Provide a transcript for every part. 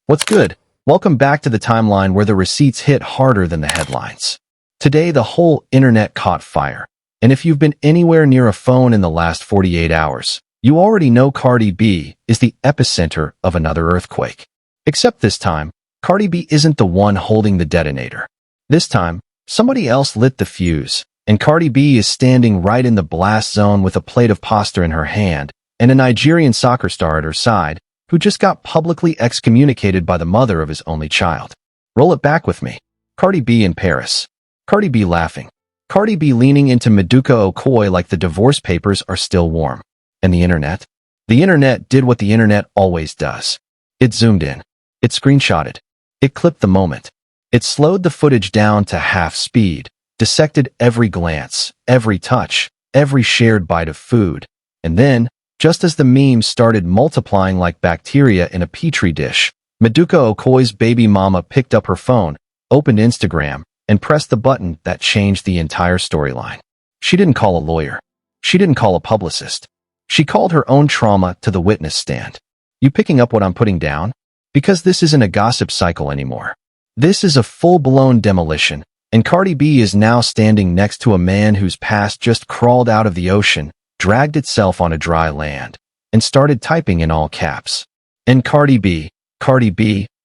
What's good? Welcome back to the timeline where the receipts hit harder than the headlines. Today, the whole internet caught fire. And if you've been anywhere near a phone in the last 48 hours, you already know Cardi B is the epicenter of another earthquake. Except this time, Cardi B isn't the one holding the detonator. This time, somebody else lit the fuse, and Cardi B is standing right in the blast zone with a plate of pasta in her hand and a Nigerian soccer star at her side, who just got publicly excommunicated by the mother of his only child. Roll it back with me. Cardi B in Paris. Cardi B laughing. Cardi B leaning into Meduka like the divorce papers are still warm. And the internet? The internet did what the internet always does. It zoomed in. It screenshotted. It clipped the moment. It slowed the footage down to half speed, dissected every glance, every touch, every shared bite of food. And then, just as the memes started multiplying like bacteria in a petri dish, Meduka's baby mama picked up her phone, opened Instagram, and pressed the button that changed the entire storyline. She didn't call a lawyer. She didn't call a publicist. She called her own trauma to the witness stand. You picking up what I'm putting down? Because this isn't a gossip cycle anymore. This is a full-blown demolition, and Cardi B is now standing next to a man whose past just crawled out of the ocean, dragged itself on a dry land, and started typing in all caps. And Cardi B,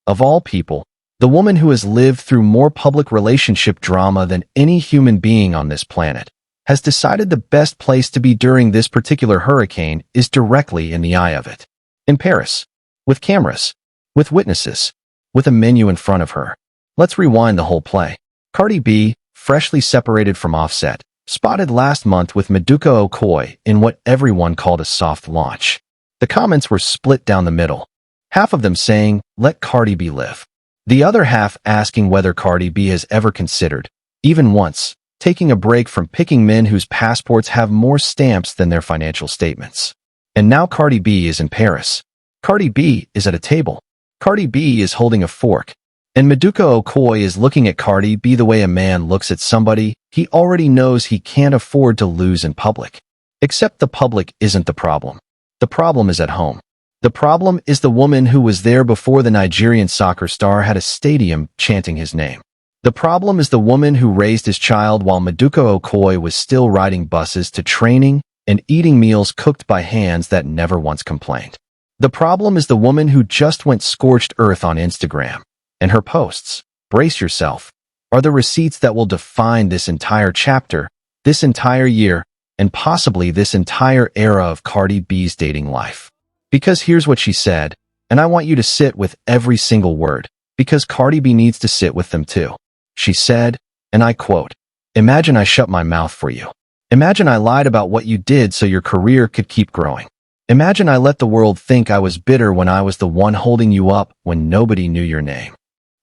of all people, the woman who has lived through more public relationship drama than any human being on this planet, has decided the best place to be during this particular hurricane is directly in the eye of it. In Paris. With cameras. With witnesses. With a menu in front of her. Let's rewind the whole play. Cardi B, freshly separated from Offset, spotted last month with Meduka in what everyone called a soft launch. The comments were split down the middle. Half of them saying, "Let Cardi B live." The other half asking whether Cardi B has ever considered, even once, taking a break from picking men whose passports have more stamps than their financial statements. And now Cardi B is in Paris. Cardi B is at a table. Cardi B is holding a fork. And Meduka is looking at Cardi B the way a man looks at somebody he already knows he can't afford to lose in public. Except the public isn't the problem. The problem is at home. The problem is the woman who was there before the Nigerian soccer star had a stadium chanting his name. The problem is the woman who raised his child while Meduka was still riding buses to training and eating meals cooked by hands that never once complained. The problem is the woman who just went scorched earth on Instagram. And her posts, brace yourself, are the receipts that will define this entire chapter, this entire year, and possibly this entire era of Cardi B's dating life. Because here's what she said, and I want you to sit with every single word, because Cardi B needs to sit with them too. She said, and I quote, "Imagine I shut my mouth for you. Imagine I lied about what you did so your career could keep growing. Imagine I let the world think I was bitter when I was the one holding you up when nobody knew your name."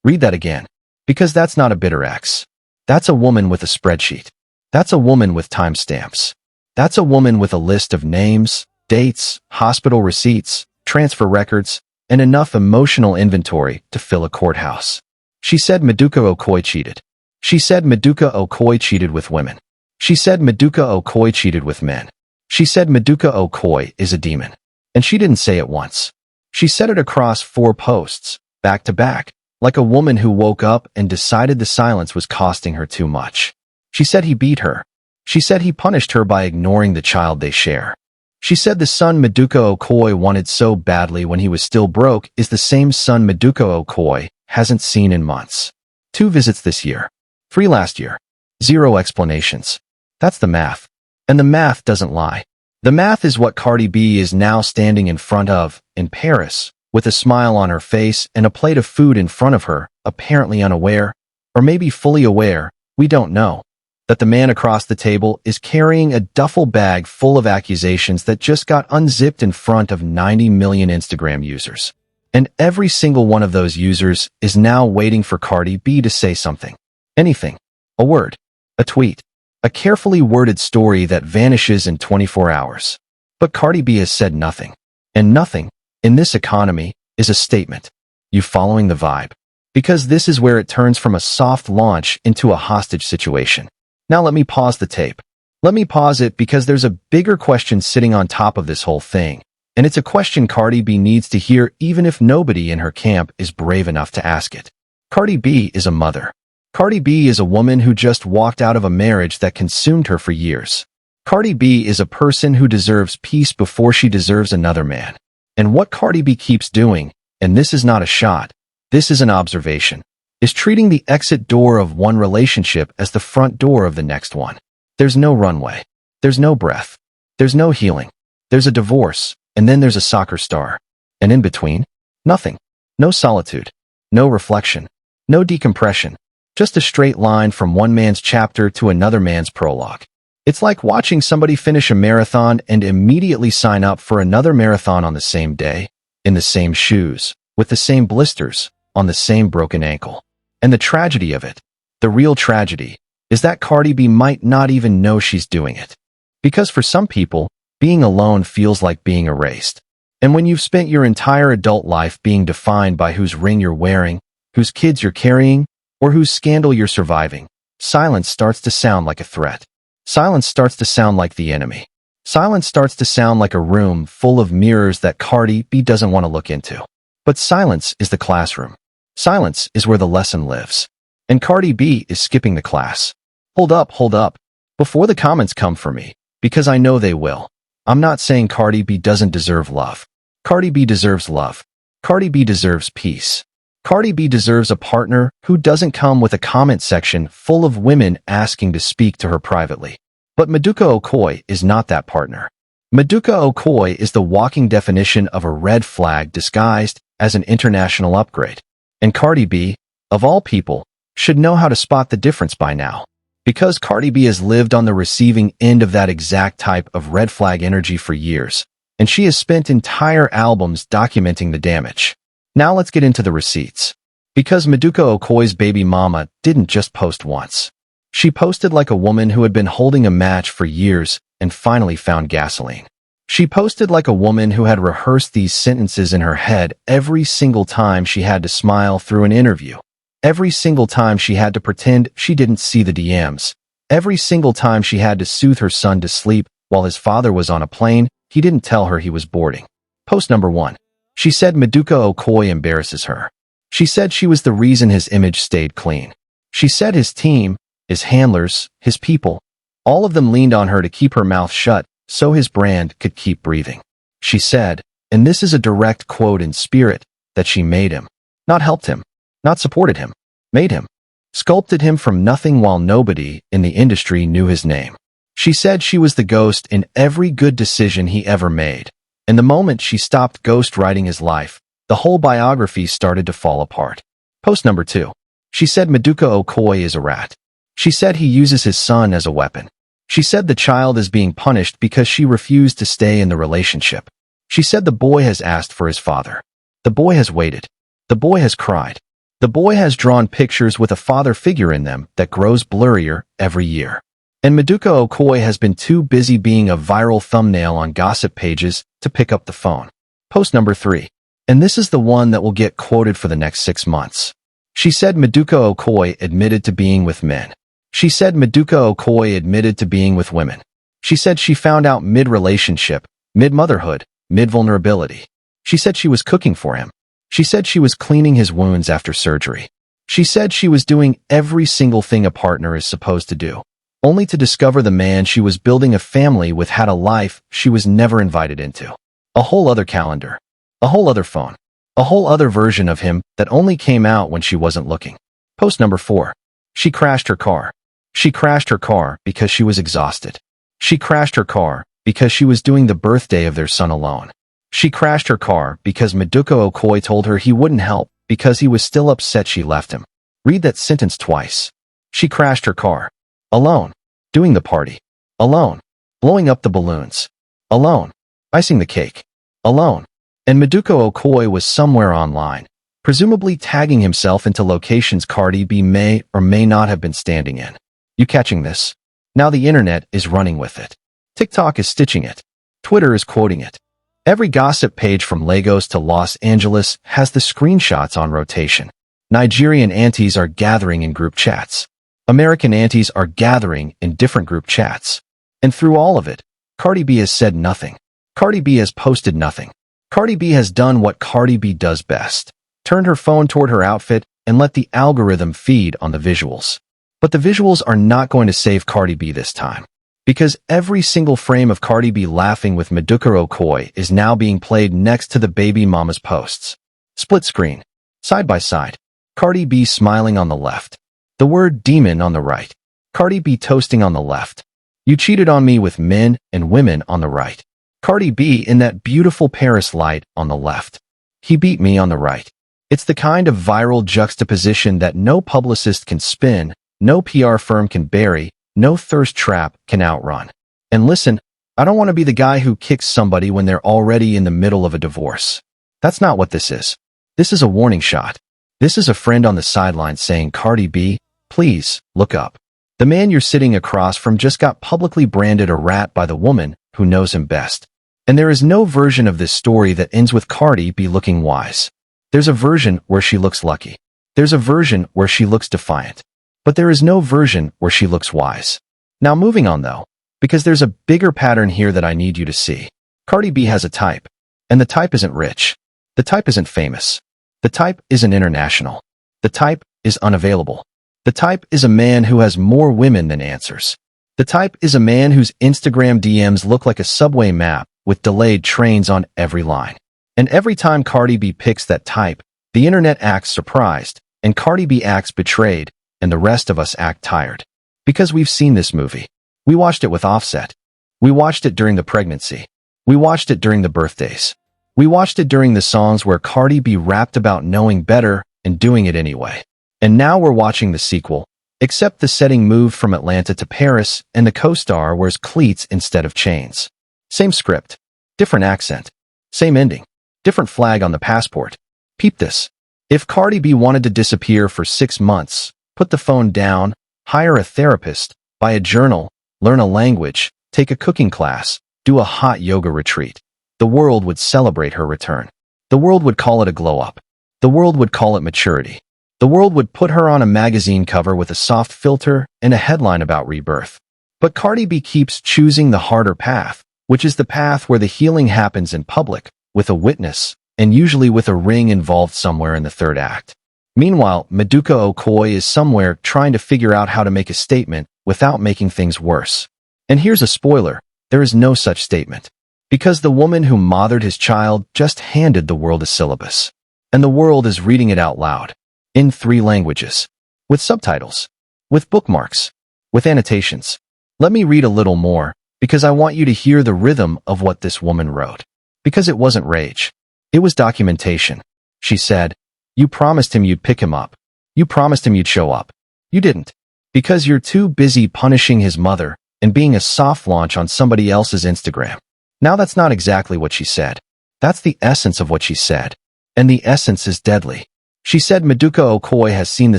Read that again, because that's not a bitter ex. That's a woman with a spreadsheet. That's a woman with timestamps. That's a woman with a list of names, dates, hospital receipts, transfer records, and enough emotional inventory to fill a courthouse. She said Meduka cheated. She said Meduka cheated with women. She said Meduka cheated with men. She said Meduka is a demon. And she didn't say it once. She said it across 4 posts, back to back, like a woman who woke up and decided the silence was costing her too much. She said he beat her. She said he punished her by ignoring the child they share. She said the son Meduka wanted so badly when he was still broke is the same son Meduka hasn't seen in months. 2 visits this year. 3 last year. 0 explanations. That's the math. And the math doesn't lie. The math is what Cardi B is now standing in front of, in Paris, with a smile on her face and a plate of food in front of her, apparently unaware, or maybe fully aware, we don't know, that the man across the table is carrying a duffel bag full of accusations that just got unzipped in front of 90 million Instagram users. And every single one of those users is now waiting for Cardi B to say something. Anything. A word. A tweet. A carefully worded story that vanishes in 24 hours. But Cardi B has said nothing. And nothing, in this economy, is a statement. You following the vibe? Because this is where it turns from a soft launch into a hostage situation. Now let me pause the tape. Let me pause it because there's a bigger question sitting on top of this whole thing. And it's a question Cardi B needs to hear even if nobody in her camp is brave enough to ask it. Cardi B is a mother. Cardi B is a woman who just walked out of a marriage that consumed her for years. Cardi B is a person who deserves peace before she deserves another man. And what Cardi B keeps doing, and this is not a shot, this is an observation, is treating the exit door of one relationship as the front door of the next one. There's no runway. There's no breath. There's no healing. There's a divorce, and then there's a soccer star. And in between, nothing. No solitude. No reflection. No decompression. Just a straight line from one man's chapter to another man's prologue. It's like watching somebody finish a marathon and immediately sign up for another marathon on the same day, in the same shoes, with the same blisters, on the same broken ankle. And the tragedy of it, the real tragedy, is that Cardi B might not even know she's doing it. Because for some people, being alone feels like being erased. And when you've spent your entire adult life being defined by whose ring you're wearing, whose kids you're carrying, or whose scandal you're surviving, silence starts to sound like a threat. Silence starts to sound like the enemy. Silence starts to sound like a room full of mirrors that Cardi B doesn't want to look into. But silence is the classroom. Silence is where the lesson lives. And Cardi B is skipping the class. Hold up, before the comments come for me, because I know they will. I'm not saying Cardi B doesn't deserve love. Cardi B deserves love. Cardi B deserves peace. Cardi B deserves a partner who doesn't come with a comment section full of women asking to speak to her privately. But Meduka Okoye is not that partner. Meduka Okoye is the walking definition of a red flag disguised as an international upgrade. And Cardi B, of all people, should know how to spot the difference by now. Because Cardi B has lived on the receiving end of that exact type of red flag energy for years, and she has spent entire albums documenting the damage. Now let's get into the receipts. Because Meduka Okoye's baby mama didn't just post once. She posted like a woman who had been holding a match for years and finally found gasoline. She posted like a woman who had rehearsed these sentences in her head every single time she had to smile through an interview. Every single time she had to pretend she didn't see the DMs. Every single time she had to soothe her son to sleep while his father was on a plane, he didn't tell her he was boarding. Post number 1. She said Meduka Okoye embarrasses her. She said she was the reason his image stayed clean. She said his team, his handlers, his people, all of them leaned on her to keep her mouth shut so his brand could keep breathing. She said, and this is a direct quote in spirit, that she made him, not helped him, not supported him, made him, sculpted him from nothing while nobody in the industry knew his name. She said she was the ghost in every good decision he ever made. And the moment she stopped ghostwriting his life, the whole biography started to fall apart. Post number 2. She said Meduka Okoye is a rat. She said he uses his son as a weapon. She said the child is being punished because she refused to stay in the relationship. She said the boy has asked for his father. The boy has waited. The boy has cried. The boy has drawn pictures with a father figure in them that grows blurrier every year. And Meduka Okoye has been too busy being a viral thumbnail on gossip pages to pick up the phone. Post number 3. And this is the one that will get quoted for the next 6 months. She said Meduka Okoye admitted to being with men. She said Meduka Okoye admitted to being with women. She said she found out mid-relationship, mid-motherhood, mid-vulnerability. She said she was cooking for him. She said she was cleaning his wounds after surgery. She said she was doing every single thing a partner is supposed to do, only to discover the man she was building a family with had a life she was never invited into. A whole other calendar. A whole other phone. A whole other version of him that only came out when she wasn't looking. Post number 4. She crashed her car. She crashed her car because she was exhausted. She crashed her car because she was doing the birthday of their son alone. She crashed her car because Meduka Okoye told her he wouldn't help because he was still upset she left him. Read that sentence twice. She crashed her car. Alone. Doing the party. Alone. Blowing up the balloons. Alone. Icing the cake. Alone. And Meduka Okoye was somewhere online, presumably tagging himself into locations Cardi B may or may not have been standing in. You catching this? Now the internet is running with it. TikTok is stitching it. Twitter is quoting it. Every gossip page from Lagos to Los Angeles has the screenshots on rotation. Nigerian aunties are gathering in group chats. American aunties are gathering in different group chats. And through all of it, Cardi B has said nothing. Cardi B has posted nothing. Cardi B has done what Cardi B does best. Turned her phone toward her outfit and let the algorithm feed on the visuals. But the visuals are not going to save Cardi B this time. Because every single frame of Cardi B laughing with Meduka is now being played next to the baby mama's posts. Split screen. Side by side. Cardi B smiling on the left. The word demon on the right. Cardi B toasting on the left. You cheated on me with men and women on the right. Cardi B in that beautiful Paris light on the left. He beat me on the right. It's the kind of viral juxtaposition that no publicist can spin, no PR firm can bury, no thirst trap can outrun. And listen, I don't want to be the guy who kicks somebody when they're already in the middle of a divorce. That's not what this is. This is a warning shot. This is a friend on the sidelines saying, Cardi B, please, look up. The man you're sitting across from just got publicly branded a rat by the woman who knows him best. And there is no version of this story that ends with Cardi B looking wise. There's a version where she looks lucky. There's a version where she looks defiant. But there is no version where she looks wise. Now moving on though, because there's a bigger pattern here that I need you to see. Cardi B has a type. And the type isn't rich. The type isn't famous. The type isn't international. The type is unavailable. The type is a man who has more women than answers. The type is a man whose Instagram DMs look like a subway map with delayed trains on every line. And every time Cardi B picks that type, the internet acts surprised, and Cardi B acts betrayed, and the rest of us act tired. Because we've seen this movie. We watched it with Offset. We watched it during the pregnancy. We watched it during the birthdays. We watched it during the songs where Cardi B rapped about knowing better and doing it anyway. And now we're watching the sequel, except the setting moved from Atlanta to Paris and the co-star wears cleats instead of chains. Same script, different accent, same ending, different flag on the passport. Peep this. If Cardi B wanted to disappear for 6 months, put the phone down, hire a therapist, buy a journal, learn a language, take a cooking class, do a hot yoga retreat, the world would celebrate her return. The world would call it a glow-up. The world would call it maturity. The world would put her on a magazine cover with a soft filter and a headline about rebirth. But Cardi B keeps choosing the harder path, which is the path where the healing happens in public, with a witness, and usually with a ring involved somewhere in the third act. Meanwhile, Meduka is somewhere trying to figure out how to make a statement without making things worse. And here's a spoiler, there is no such statement. Because the woman who mothered his child just handed the world a syllabus. And the world is reading it out loud. In 3 languages. With subtitles. With bookmarks. With annotations. Let me read a little more, because I want you to hear the rhythm of what this woman wrote. Because it wasn't rage. It was documentation. She said, you promised him you'd pick him up. You promised him you'd show up. You didn't. Because you're too busy punishing his mother and being a soft launch on somebody else's Instagram. Now that's not exactly what she said. That's the essence of what she said. And the essence is deadly. She said Meduka has seen the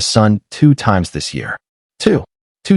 sun 2 times this year. 2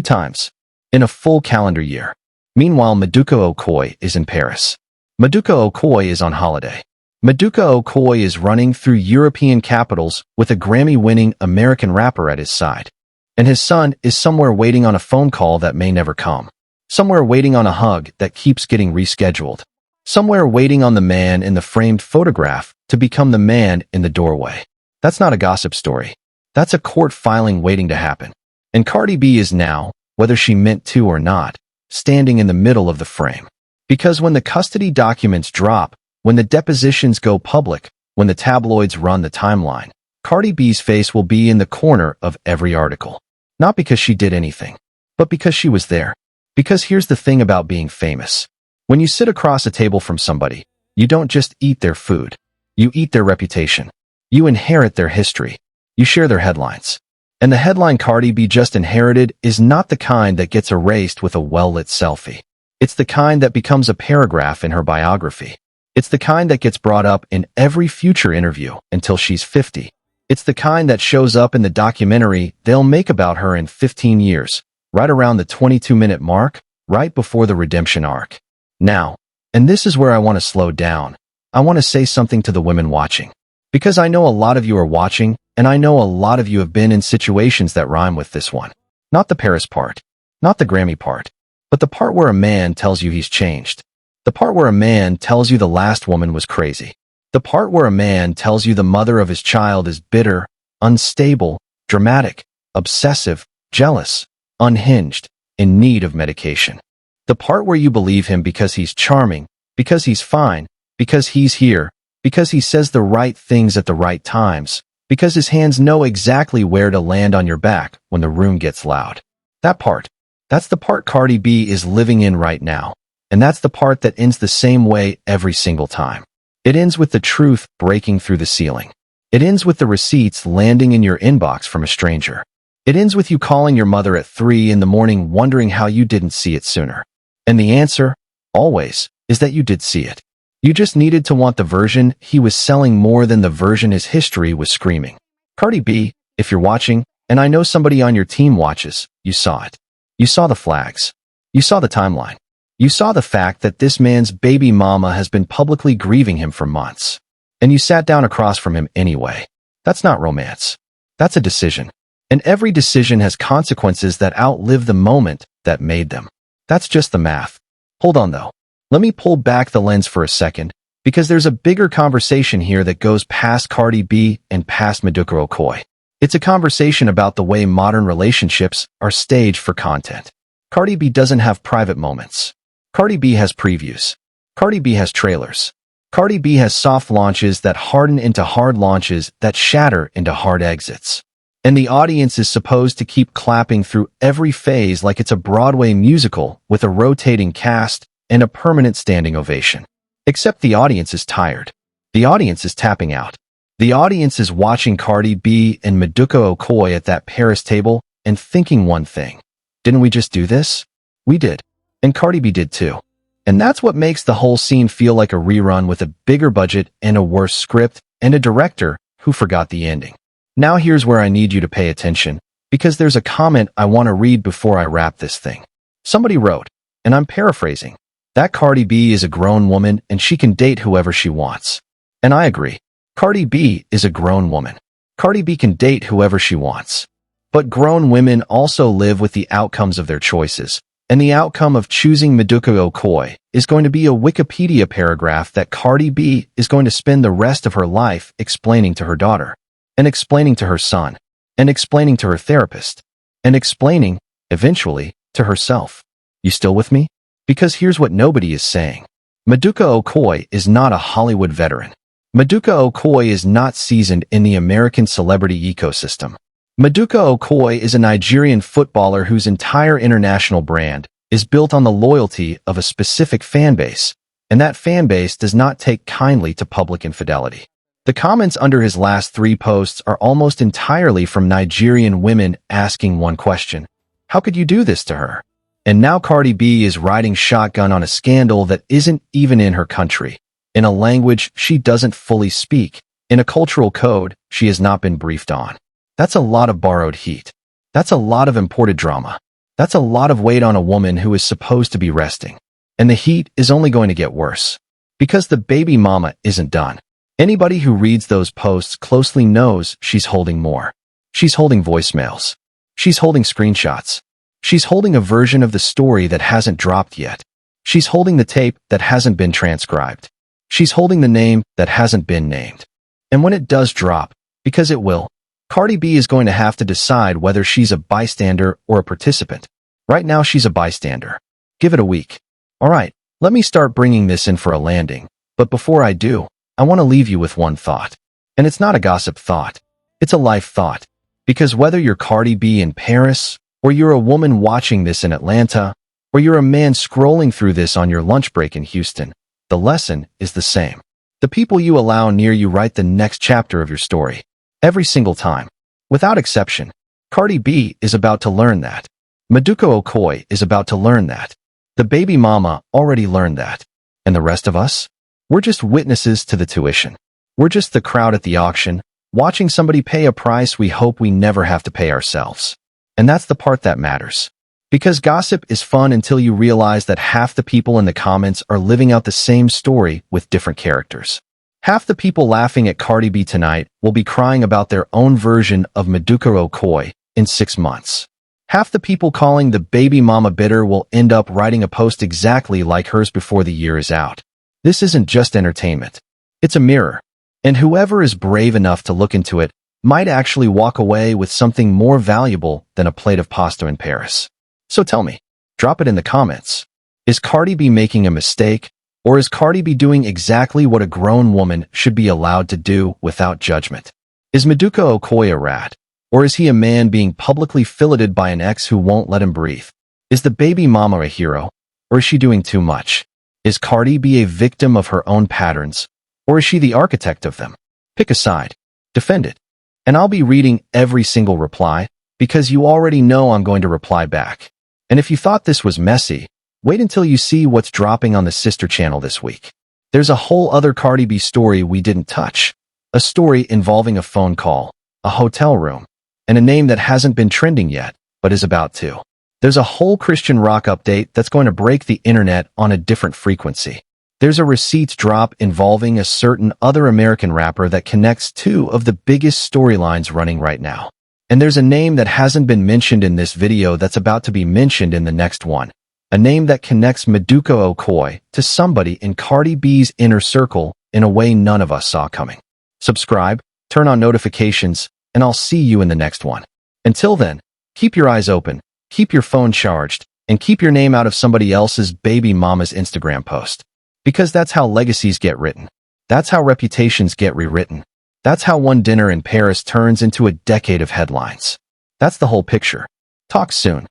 times. In a full calendar year. Meanwhile, Meduka is in Paris. Meduka is on holiday. Meduka is running through European capitals with a Grammy-winning American rapper at his side. And his son is somewhere waiting on a phone call that may never come. Somewhere waiting on a hug that keeps getting rescheduled. Somewhere waiting on the man in the framed photograph to become the man in the doorway. That's not a gossip story. That's a court filing waiting to happen. And Cardi B is now, whether she meant to or not, standing in the middle of the frame. Because when the custody documents drop, when the depositions go public, when the tabloids run the timeline, Cardi B's face will be in the corner of every article. Not because she did anything, but because she was there. Because here's the thing about being famous. When you sit across a table from somebody, you don't just eat their food. You eat their reputation. You inherit their history. You share their headlines. And the headline Cardi B just inherited is not the kind that gets erased with a well-lit selfie. It's the kind that becomes a paragraph in her biography. It's the kind that gets brought up in every future interview until she's 50. It's the kind that shows up in the documentary they'll make about her in 15 years, right around the 22-minute mark, right before the redemption arc. Now, and this is where I want to slow down, I want to say something to the women watching. Because I know a lot of you are watching, and I know a lot of you have been in situations that rhyme with this one. Not the Paris part, not the Grammy part, but the part where a man tells you he's changed. The part where a man tells you the last woman was crazy. The part where a man tells you the mother of his child is bitter, unstable, dramatic, obsessive, jealous, unhinged, in need of medication. The part where you believe him because he's charming, because he's fine, because he's here, because he says the right things at the right times, because his hands know exactly where to land on your back when the room gets loud. That part. That's the part Cardi B is living in right now. And that's the part that ends the same way every single time. It ends with the truth breaking through the ceiling. It ends with the receipts landing in your inbox from a stranger. It ends with you calling your mother at 3 in the morning wondering how you didn't see it sooner. And the answer, always, is that you did see it. You just needed to want the version he was selling more than the version his history was screaming. Cardi B, if you're watching, and I know somebody on your team watches, you saw it. You saw the flags. You saw the timeline. You saw the fact that this man's baby mama has been publicly grieving him for months. And you sat down across from him anyway. That's not romance. That's a decision. And every decision has consequences that outlive the moment that made them. That's just the math. Hold on though. Let me pull back the lens for a second, because there's a bigger conversation here that goes past Cardi B and past Meduka. It's a conversation about the way modern relationships are staged for content. Cardi B doesn't have private moments. Cardi B has previews. Cardi B has trailers. Cardi B has soft launches that harden into hard launches that shatter into hard exits. And the audience is supposed to keep clapping through every phase like it's a Broadway musical with a rotating cast and a permanent standing ovation. Except the audience is tired. The audience is tapping out. The audience is watching Cardi B and Meduka at that Paris table and thinking one thing. Didn't we just do this? We did. And Cardi B did too. And that's what makes the whole scene feel like a rerun with a bigger budget and a worse script and a director who forgot the ending. Now here's where I need you to pay attention, because there's a comment I want to read before I wrap this thing. Somebody wrote, and I'm paraphrasing, that Cardi B is a grown woman and she can date whoever she wants. And I agree. Cardi B is a grown woman. Cardi B can date whoever she wants. But grown women also live with the outcomes of their choices. And the outcome of choosing Meduka is going to be a Wikipedia paragraph that Cardi B is going to spend the rest of her life explaining to her daughter, and explaining to her son, and explaining to her therapist, and explaining, eventually, to herself. You still with me? Because here's what nobody is saying. Meduka is not a Hollywood veteran. Meduka is not seasoned in the American celebrity ecosystem. Meduka is a Nigerian footballer whose entire international brand is built on the loyalty of a specific fan base, and that fan base does not take kindly to public infidelity. The comments under his last 3 posts are almost entirely from Nigerian women asking one question: how could you do this to her? And now Cardi B is riding shotgun on a scandal that isn't even in her country, in a language she doesn't fully speak, in a cultural code she has not been briefed on. That's a lot of borrowed heat. That's a lot of imported drama. That's a lot of weight on a woman who is supposed to be resting. And the heat is only going to get worse. Because the baby mama isn't done. Anybody who reads those posts closely knows she's holding more. She's holding voicemails. She's holding screenshots. She's holding a version of the story that hasn't dropped yet. She's holding the tape that hasn't been transcribed. She's holding the name that hasn't been named. And when it does drop, because it will, Cardi B is going to have to decide whether she's a bystander or a participant. Right now she's a bystander. Give it a week. Alright, let me start bringing this in for a landing. But before I do, I want to leave you with one thought. And it's not a gossip thought. It's a life thought. Because whether you're Cardi B in Paris, or you're a woman watching this in Atlanta, or you're a man scrolling through this on your lunch break in Houston, the lesson is the same. The people you allow near you write the next chapter of your story. Every single time. Without exception. Cardi B is about to learn that. Meduka is about to learn that. The baby mama already learned that. And the rest of us? We're just witnesses to the tuition. We're just the crowd at the auction, watching somebody pay a price we hope we never have to pay ourselves. And that's the part that matters. Because gossip is fun until you realize that half the people in the comments are living out the same story with different characters. Half the people laughing at Cardi B tonight will be crying about their own version of Meduka in 6 months. Half the people calling the baby mama bitter will end up writing a post exactly like hers before the year is out. This isn't just entertainment. It's a mirror. And whoever is brave enough to look into it might actually walk away with something more valuable than a plate of pasta in Paris. So tell me, drop it in the comments. Is Cardi B making a mistake, or is Cardi B doing exactly what a grown woman should be allowed to do without judgment? Is Meduka Okoye a rat, or is he a man being publicly filleted by an ex who won't let him breathe? Is the baby mama a hero, or is she doing too much? Is Cardi B a victim of her own patterns, or is she the architect of them? Pick a side. Defend it. And I'll be reading every single reply, because you already know I'm going to reply back. And if you thought this was messy, wait until you see what's dropping on the sister channel this week. There's a whole other Cardi B story we didn't touch. A story involving a phone call, a hotel room, and a name that hasn't been trending yet, but is about to. There's a whole Christian rock update that's going to break the internet on a different frequency. There's a receipts drop involving a certain other American rapper that connects two of the biggest storylines running right now. And there's a name that hasn't been mentioned in this video that's about to be mentioned in the next one. A name that connects Meduka Okoye to somebody in Cardi B's inner circle in a way none of us saw coming. Subscribe, turn on notifications, and I'll see you in the next one. Until then, keep your eyes open, keep your phone charged, and keep your name out of somebody else's baby mama's Instagram post. Because that's how legacies get written. That's how reputations get rewritten. That's how one dinner in Paris turns into a decade of headlines. That's the whole picture. Talk soon.